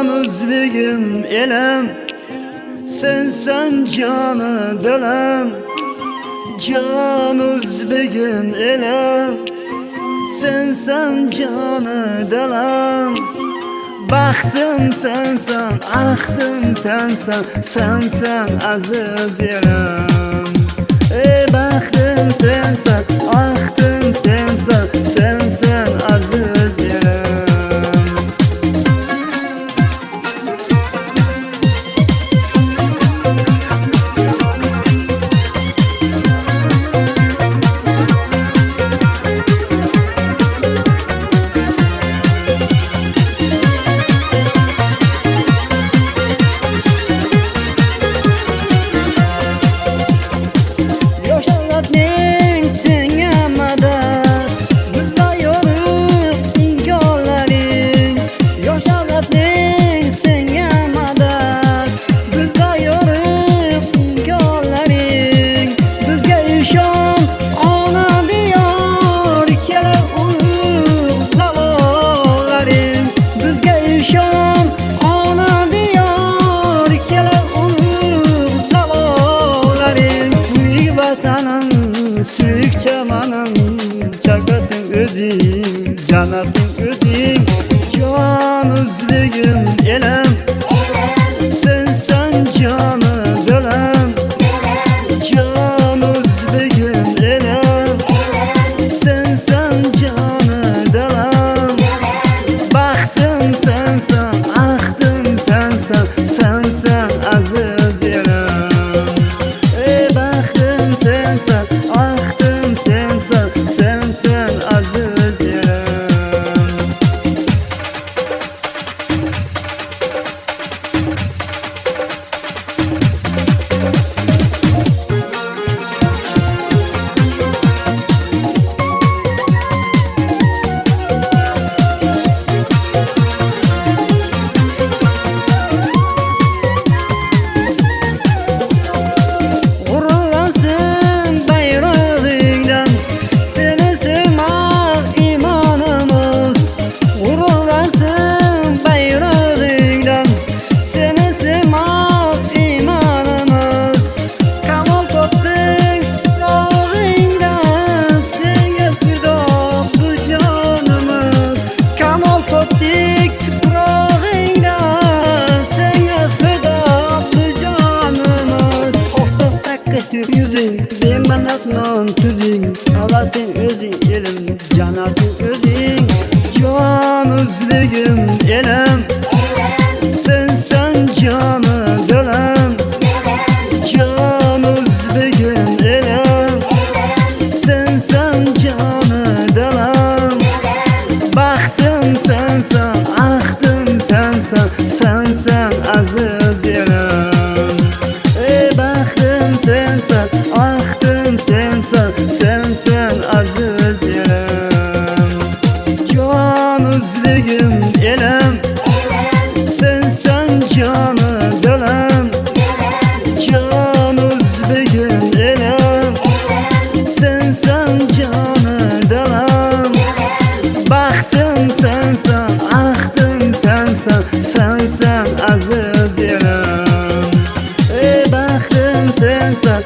Özbegim elem, sen canı dilem. Can Özbegim elem, sen canı dilem. Baxtım sensen, axtım sensen aziz elem. Ey baxtım sensen, axtım sensen aziz elem. Suyuk çamanım, şakatın özün, canatın özün. Can Özbegim elem, sen canı dilem. Can Özbegim elem, sen canı dilem. Baxtım sensen, axtım sensen aziz elem. Ey baxtım sensen, axtım sensen aziz elem. Bemanatnon tüzün, alatın özün elim, canatın özün. Can Özbegim elem, sen canı dilem. Can Özbegim elem, sen canı dilem. Baxtım sensen, axtım sensen aziz elem. Ey baxtım sensen, axtım sensen aziz elem. Can Özbegim elem, sen canı dilem. Can Özbegim elem, sen canı dilem. Baxtım sensen, axtım sensen aziz elem. Ey baxtım sensen,